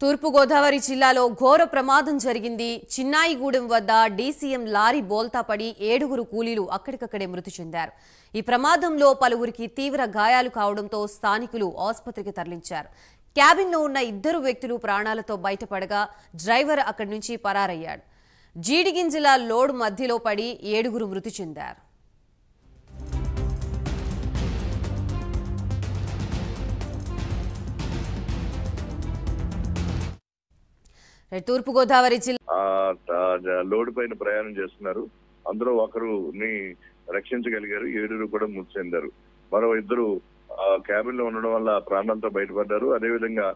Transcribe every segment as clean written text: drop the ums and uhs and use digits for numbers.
తూర్పు గోదావరి జిల్లాలో ఘోర ప్రమాదం జరిగింది. చిన్నాయిగూడెం వద్ద డీసీఎం లారీ బోల్తా పడి 7 కూలీలు అక్కడికక్కడే మృతి చెందారు. ఈ ప్రమాదంలో పలువురికి తీవ్ర గాయాలు కావడంతో స్థానికులు ఆసుపత్రికి తరలించారు. క్యాబిన్లో ఉన్న 2 వ్యక్తులు ప్రాణాలతో బయటపడగా డ్రైవర్ అక్కడి నుంచి పరారయ్యాడు. జీడిగింజల లోడ్ మధ్యలో పడి 7 మృతి చెందారు. తూర్పు గోదావరి జిల్లా లోడ్ పైన ప్రయాణం చేస్తున్నారు. అందులో ఒకరుని రక్షించగలిగారు, 7 కూడా మృతి చెందారు. మరో 2 క్యాబిన్ లో ఉండడం వల్ల ప్రాణాలతో బయటపడ్డారు. అదేవిధంగా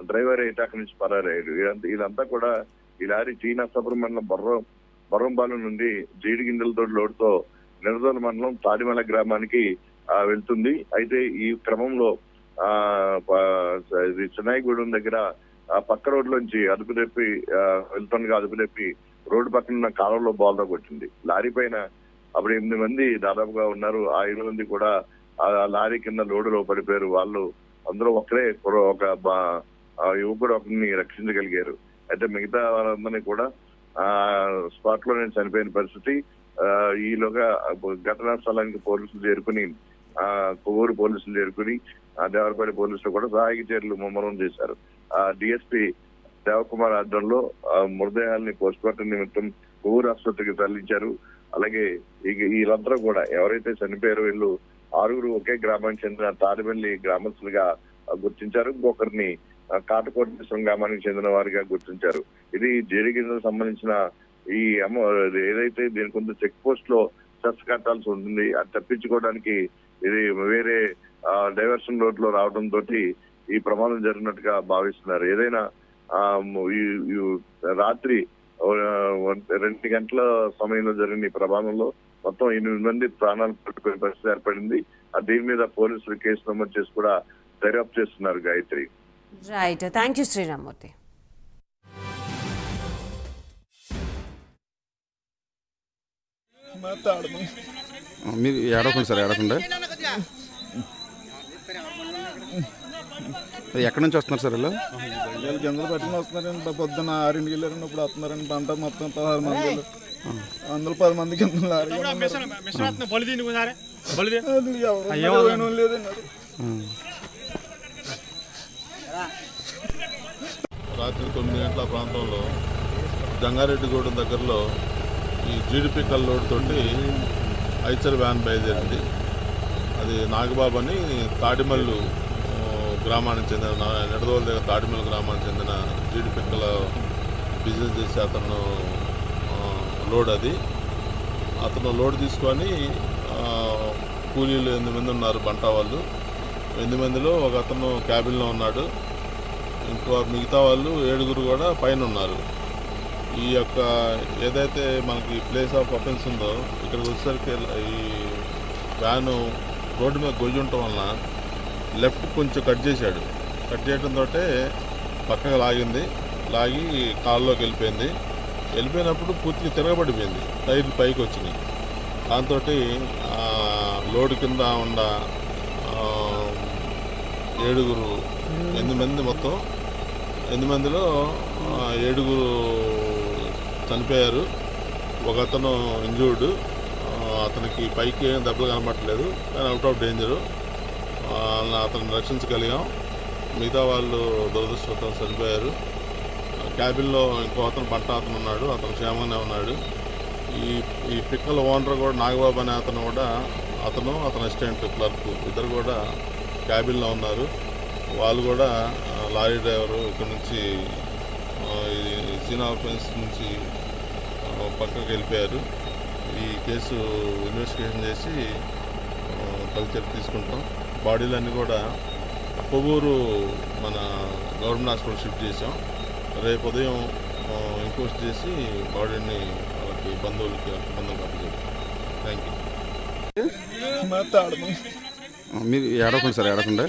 డ్రైవర్ అయితే అక్కడి నుంచి పరారయ్యారు. ఇదంతా కూడా ఈ లారీ టీనర్సాపురం మండలం బర్రంపాలెం నుండి జీడిగింజలతో లోడ్తో నిడదోలు మండలం తాడిమల గ్రామానికి వెళ్తుంది. అయితే ఈ క్రమంలో చిన్నాయిగూడెం దగ్గర పక్క రోడ్లోంచి అదుపు తెప్పి వెళ్తుండగా రోడ్డు పక్కన ఉన్న కాలంలో బోల్తా కొట్టింది. లారీ పైన అప్పుడు 8 మంది దాదాపుగా ఉన్నారు. ఆ 8 మంది కూడా ఆ లారీ కింద లోడులో పడిపోయారు. వాళ్ళు అందులో ఒక యువకుడు ఒకరిని రక్షించగలిగారు. అయితే మిగతా వాళ్ళందరినీ కూడా స్పాట్ లోనే చనిపోయిన పరిస్థితి. ఈలోగా ఘటనా స్థలానికి పోలీసులు చేరుకుని కొవ్వూరు పోలీసులు చేరుకుని దేవరపల్లి పోలీసులు కూడా సహాయక చర్యలు ముమ్మరం చేశారు. డిఎస్పీ దేవకుమార్ ఆధ్వర్యంలో మృతదేహాలని పోస్ట్ మార్టం నిమిత్తం కొవ్వూరు ఆసుపత్రికి తరలించారు. అలాగే వీళ్ళందరూ కూడా ఎవరైతే చనిపోయారో వీళ్ళు 6 ఒకే గ్రామానికి చెందిన తాడిపల్లి గ్రామస్తులుగా గుర్తించారు. ఇంకొకరిని కాటకోటేశ్వరం గ్రామానికి చెందిన వారిగా గుర్తించారు. ఇది జీడిగింజలకు సంబంధించిన ఈ ఏదైతే దీని కొంత చెక్ పోస్ట్ లో సెస్ కట్టాల్సి ఉంటుంది. అది తప్పించుకోవడానికి ఇది వేరే డైవర్షన్ రోడ్ లో రావడంతో ఈ ప్రమాదం జరిగినట్టుగా భావిస్తున్నారు. ఏదైనా రాత్రి 2 గంటల సమయంలో జరిగిన ఈ ప్రమాదంలో మొత్తం 8 మంది ప్రాణాలు పట్టుకునే పరిస్థితి ఏర్పడింది. దీని మీద పోలీసులు కేసు నమోదు చేసి కూడా దర్యాప్తు చేస్తున్నారు. Gayatri. Right, thank you Sriramamurthy. మీరు ఏడవకండి సార్, ఏడవకుండా. ఎక్కడి నుంచి వస్తున్నారు సార్? వీళ్ళు గింజలు పట్టుకుని వస్తున్నారండి. పొద్దున్న 6ంటికి వెళ్ళారండి. ఇప్పుడు వస్తున్నారండి. పంట మొత్తం 16 మంది, అందులో 10 మంది కింద లేదన్నారు. రాత్రి 9 గంటల ప్రాంతంలో జంగారెడ్డిగూడెం దగ్గరలో ఈ జీడిపిక్కల లోడ్ తోటి ఐచర్ వ్యాన్ బయలుదేరింది. అది నాగబాబు అని తాడిమల్లు గ్రామానికి చెందిన నిడదోలు దగ్గర తాడిమల్లి గ్రామానికి చెందిన జీడిపిక్కల బిజినెస్ చేసే అతను లోడ్ అది. అతను లోడ్ తీసుకొని కూలీలు 8 మంది ఉన్నారు, బంటా వాళ్ళు. 8 మందిలో ఒక అతను క్యాబిన్లో ఉన్నాడు. ఇంకో మిగతా వాళ్ళు 7 కూడా పైన ఉన్నారు. ఈ యొక్క ఏదైతే మనకి ప్లేస్ ఆఫ్ అఫెన్స్ ఉందో ఇక్కడికి వచ్చేసరికి ఈ వ్యాను రోడ్డు మీద గొయ్యి ఉండటం వలన లెఫ్ట్ కొంచెం కట్ చేశాడు. కట్ చేయడంతో పక్కగా లాగి కారులోకి వెళ్ళిపోయినప్పుడు పూర్తిగా తిరగబడిపోయింది. టైర్లు పైకి వచ్చినాయి. దాంతో లోడ్ కింద ఉన్న 8 మంది మొత్తం 8 మందిలో 7 చనిపోయారు. ఒక అతను ఇంజూర్డ్. అతనికి పైకి ఏం దెబ్బలు కనబట్టలేదు, కానీ అవుట్ ఆఫ్ డేంజరు. అతను రక్షించగలిగాం. మిగతా వాళ్ళు దురదృష్టంతో చనిపోయారు. క్యాబిన్లో ఇంకో అతను బంట అతను ఉన్నాడు, అతను క్షేమంగానే ఉన్నాడు. ఈ పిక్కల ఓనర్ కూడా నాగబాబు అనే అతను కూడా అతను అసిస్టెంట్ క్లర్క్ 2 కూడా క్యాబిన్లో ఉన్నారు. వాళ్ళు కూడా లారీ డ్రైవరు ఇక్కడ నుంచి సీన్ ఆఫ్ అఫెన్స్ నుంచి పక్కకి వెళ్ళిపోయారు. ఈ కేసు ఇన్వెస్టిగేషన్ చేసి తదుపరి తీసుకుంటాం. బాడీలన్నీ కూడా కొవ్వూరు మన గవర్నమెంట్ హాస్పిటల్ షిఫ్ట్ చేసాం. రేపు ఉదయం ఇంక్వెస్ట్ చేసి బాడీని వాళ్ళకి బంధువులకి అప్పచెప్తాం. Thank you. మీరు ఏడవకండి సార్, ఏడవకుండా.